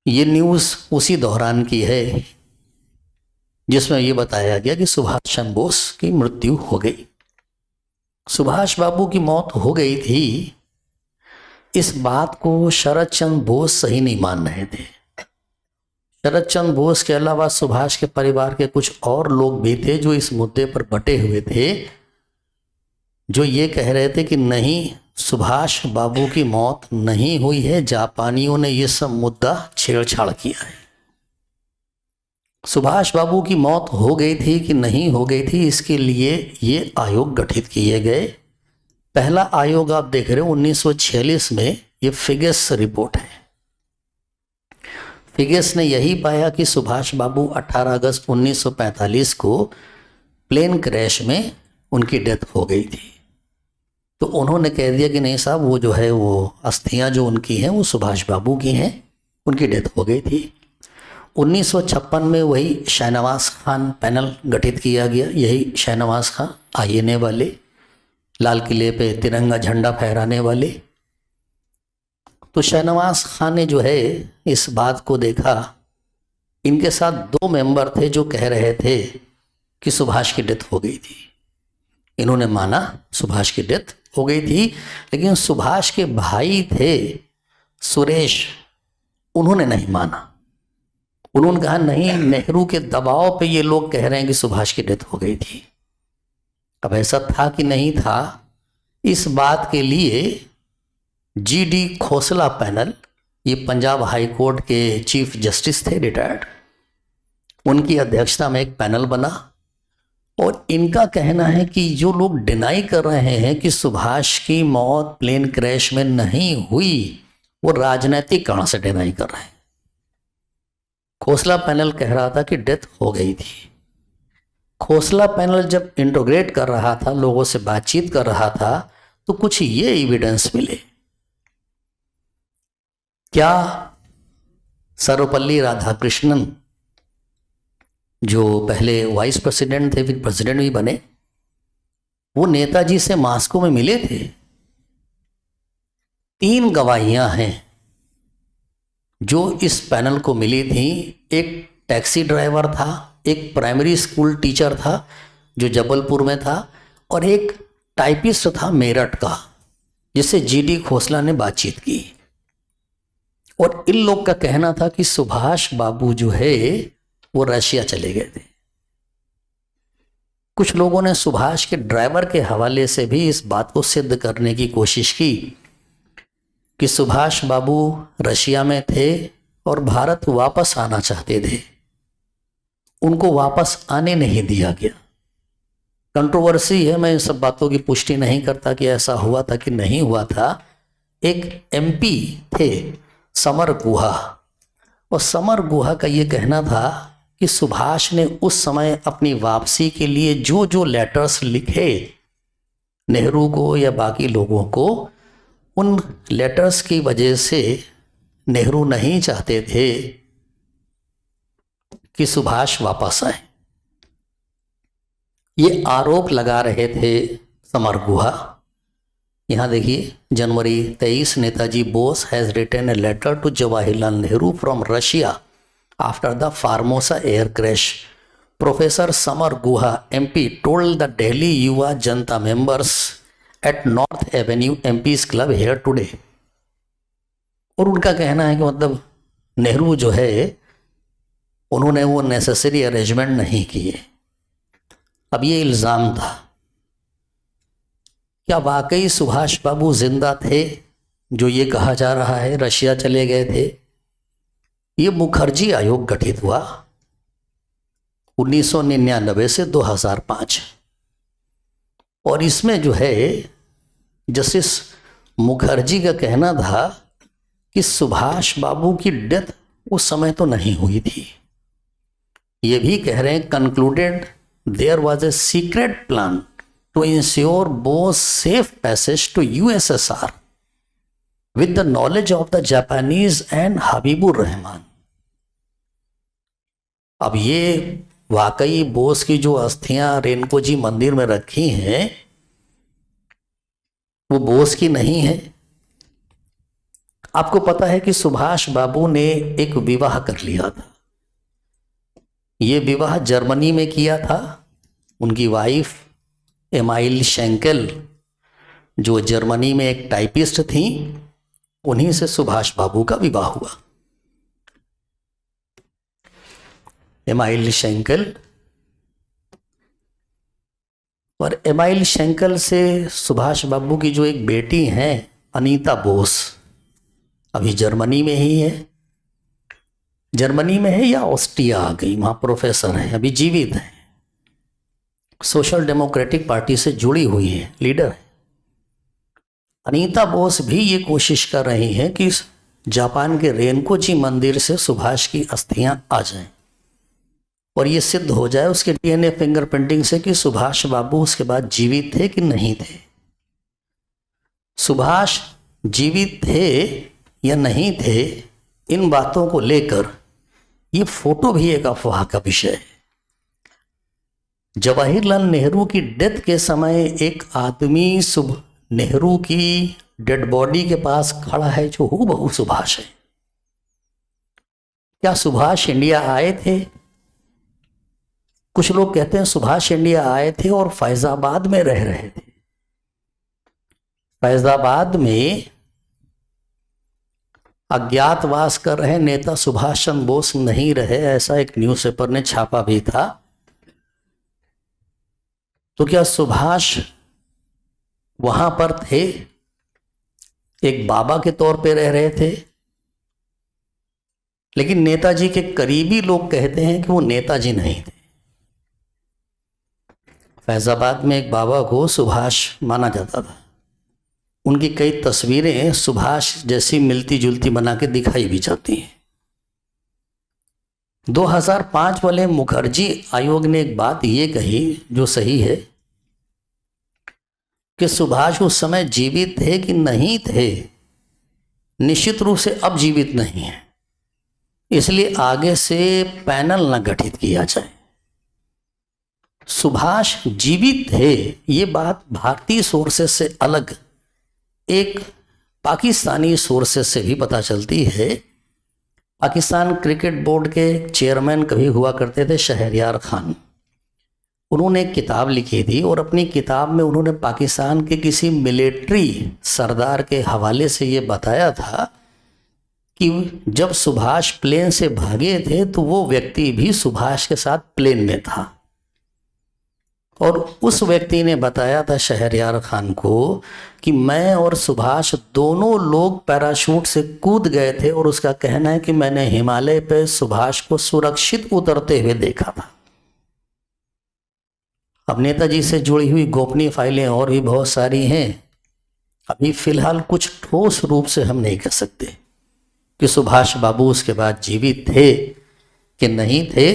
ये न्यूज़ उसी दौरान की है जिसमें ये बताया गया कि सुभाष चंद्र बोस की मृत्यु हो गई। सुभाष बाबू की मौत हो गई थी, इस बात को शरद चंद्र बोस सही नहीं मान रहे थे। शरद चंद्र बोस के अलावा सुभाष के परिवार के कुछ और लोग भी थे जो इस मुद्दे पर बटे हुए थे, जो ये कह रहे थे कि नहीं, सुभाष बाबू की मौत नहीं हुई है, जापानियों ने ये सब मुद्दा छेड़छाड़ किया है। सुभाष बाबू की मौत हो गई थी कि नहीं हो गई थी, इसके लिए ये आयोग गठित किए गए। पहला आयोग आप देख रहे हो 1946 में, ये फिगेस रिपोर्ट है। फिगेस ने यही पाया कि सुभाष बाबू 18 अगस्त 1945 को प्लेन क्रैश में उनकी डेथ हो गई थी। तो उन्होंने कह दिया कि नहीं साहब, वो जो है वो अस्थियां जो उनकी हैं वो सुभाष बाबू की हैं, उनकी डेथ हो गई थी। 1956 में वही शाहनवाज खान पैनल गठित किया गया। यही शाहनवाज खान आईएनए वाले, लाल किले पे तिरंगा झंडा फहराने वाले। तो शाहनवाज खान ने जो है इस बात को देखा। इनके साथ 2 मेंबर थे जो कह रहे थे कि सुभाष की डेथ हो गई थी। इन्होंने माना सुभाष की डेथ हो गई थी, लेकिन सुभाष के भाई थे सुरेश, उन्होंने नहीं माना। उन्होंने कहा नहीं, नेहरू के दबाव पे ये लोग कह रहे हैं कि सुभाष की डेथ हो गई थी। अब ऐसा था कि नहीं था, इस बात के लिए जीडी खोसला पैनल, ये पंजाब हाई कोर्ट के चीफ जस्टिस थे रिटायर्ड, उनकी अध्यक्षता में एक पैनल बना। और इनका कहना है कि जो लोग डिनाई कर रहे हैं कि सुभाष की मौत प्लेन क्रैश में नहीं हुई, वो राजनीतिक कारण से डिनाई कर रहे हैं। खोसला पैनल कह रहा था कि डेथ हो गई थी। खोसला पैनल जब इंट्रोगेट कर रहा था, लोगों से बातचीत कर रहा था, तो कुछ ये एविडेंस मिले। क्या सर्वपल्ली राधाकृष्णन, जो पहले वाइस प्रेसिडेंट थे फिर प्रेसिडेंट भी बने, वो नेताजी से मास्को में मिले थे। 3 गवाहियां हैं जो इस पैनल को मिली थी। एक टैक्सी ड्राइवर था, एक प्राइमरी स्कूल टीचर था जो जबलपुर में था, और एक टाइपिस्ट था मेरठ का, जिससे जीडी खोसला ने बातचीत की। और इन लोग का कहना था कि सुभाष बाबू जो है वो रशिया चले गए थे। कुछ लोगों ने सुभाष के ड्राइवर के हवाले से भी इस बात को सिद्ध करने की कोशिश की कि सुभाष बाबू रशिया में थे और भारत वापस आना चाहते थे, उनको वापस आने नहीं दिया गया। कंट्रोवर्सी है, मैं इन सब बातों की पुष्टि नहीं करता कि ऐसा हुआ था कि नहीं हुआ था। एक एमपी थे समर गुहा, और समर गुहा का ये कहना था कि सुभाष ने उस समय अपनी वापसी के लिए जो जो लेटर्स लिखे नेहरू को या बाकी लोगों को, उन लेटर्स की वजह से नेहरू नहीं चाहते थे कि सुभाष वापस आए। ये आरोप लगा रहे थे समर गुहा। यहाँ देखिए, January 23, Netaji Bose has written a letter to Jawaharlal Nehru from Russia after the Formosa air crash. Professor Samar Guha MP told the Delhi Yuva Janata members at North Avenue MPs club here today. और उनका कहना है कि मतलब नेहरू जो है उन्होंने वो नेसेसरी अरेंजमेंट नहीं किए। अब ये इल्ज़ाम था, क्या वाकई सुभाष बाबू जिंदा थे जो ये कहा जा रहा है रशिया चले गए थे? ये मुखर्जी आयोग गठित हुआ 1999 से 2005, और इसमें जो है जस्टिस मुखर्जी का कहना था कि सुभाष बाबू की डेथ उस समय तो नहीं हुई थी। ये भी कह रहे हैं concluded there was a secret plan to ensure Bose safe passage to USSR with the knowledge of the Japanese and Habibur Rahman. अब ये वाकई बोस की जो अस्थियां रेनकोजी मंदिर में रखी हैं वो बोस की नहीं है। आपको पता है कि सुभाष बाबू ने एक विवाह कर लिया था। ये विवाह जर्मनी में किया था। उनकी वाइफ एमाइल शेंकेल, जो जर्मनी में एक टाइपिस्ट थी, उन्हीं से सुभाष बाबू का विवाह हुआ। एमाइल शेंकेल, और एमाइल शेंकेल से सुभाष बाबू की जो एक बेटी हैं अनीता बोस, अभी जर्मनी में ही है। जर्मनी में है या ऑस्ट्रिया आ गई, वहाँ प्रोफेसर है, अभी जीवित है, सोशल डेमोक्रेटिक पार्टी से जुड़ी हुई है, लीडर है। अनीता बोस भी ये कोशिश कर रही हैं कि जापान के रेनकोजी मंदिर से सुभाष की अस्थियां आ जाएं और ये सिद्ध हो जाए उसके डीएनए फिंगरप्रिंटिंग से कि सुभाष बाबू उसके बाद जीवित थे कि नहीं थे। सुभाष जीवित थे या नहीं थे, इन बातों को लेकर ये फोटो भी एक अफवाह का विषय है। जवाहरलाल नेहरू की डेथ के समय एक आदमी नेहरू की डेड बॉडी के पास खड़ा है जो हूबहू सुभाष है। क्या सुभाष इंडिया आए थे? कुछ लोग कहते हैं सुभाष इंडिया आए थे और फैजाबाद में रह रहे थे। फैजाबाद में अज्ञातवास कर रहे नेता सुभाष चंद्र बोस नहीं रहे, ऐसा एक न्यूज़पेपर ने छापा भी था। तो क्या सुभाष वहां पर थे, एक बाबा के तौर पे रह रहे थे? लेकिन नेताजी के करीबी लोग कहते हैं कि वो नेताजी नहीं थे। फैजाबाद में एक बाबा को सुभाष माना जाता था। उनकी कई तस्वीरें सुभाष जैसी मिलती जुलती बना के दिखाई भी जाती हैं। 2005 वाले मुखर्जी आयोग ने एक बात ये कही जो सही है कि सुभाष उस समय जीवित थे कि नहीं थे, निश्चित रूप से अब जीवित नहीं है, इसलिए आगे से पैनल न गठित किया जाए। सुभाष जीवित थे ये बात भारतीय सोर्सेस से अलग एक पाकिस्तानी सोर्सेस से भी पता चलती है। पाकिस्तान क्रिकेट बोर्ड के चेयरमैन कभी हुआ करते थे शहरयार खान। उन्होंने एक किताब लिखी थी और अपनी किताब में उन्होंने पाकिस्तान के किसी मिलिट्री सरदार के हवाले से ये बताया था कि जब सुभाष प्लेन से भागे थे तो वो व्यक्ति भी सुभाष के साथ प्लेन में था, और उस व्यक्ति ने बताया था शहरयार खान को कि मैं और सुभाष दोनों लोग पैराशूट से कूद गए थे, और उसका कहना है कि मैंने हिमालय पे सुभाष को सुरक्षित उतरते हुए देखा था। अब नेताजी से जुड़ी हुई गोपनीय फाइलें और भी बहुत सारी हैं। अभी फिलहाल कुछ ठोस रूप से हम नहीं कह सकते कि सुभाष बाबू उसके बाद जीवित थे कि नहीं थे।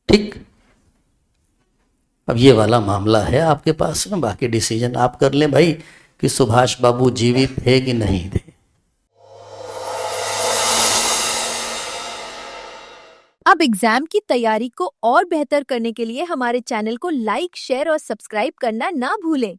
ठीक, अब ये वाला मामला है आपके पास में, बाकी डिसीजन आप कर लें भाई कि सुभाष बाबू जीवित थे कि नहीं थे। अब एग्जाम की तैयारी को और बेहतर करने के लिए हमारे चैनल को लाइक, शेयर और सब्सक्राइब करना ना भूलें।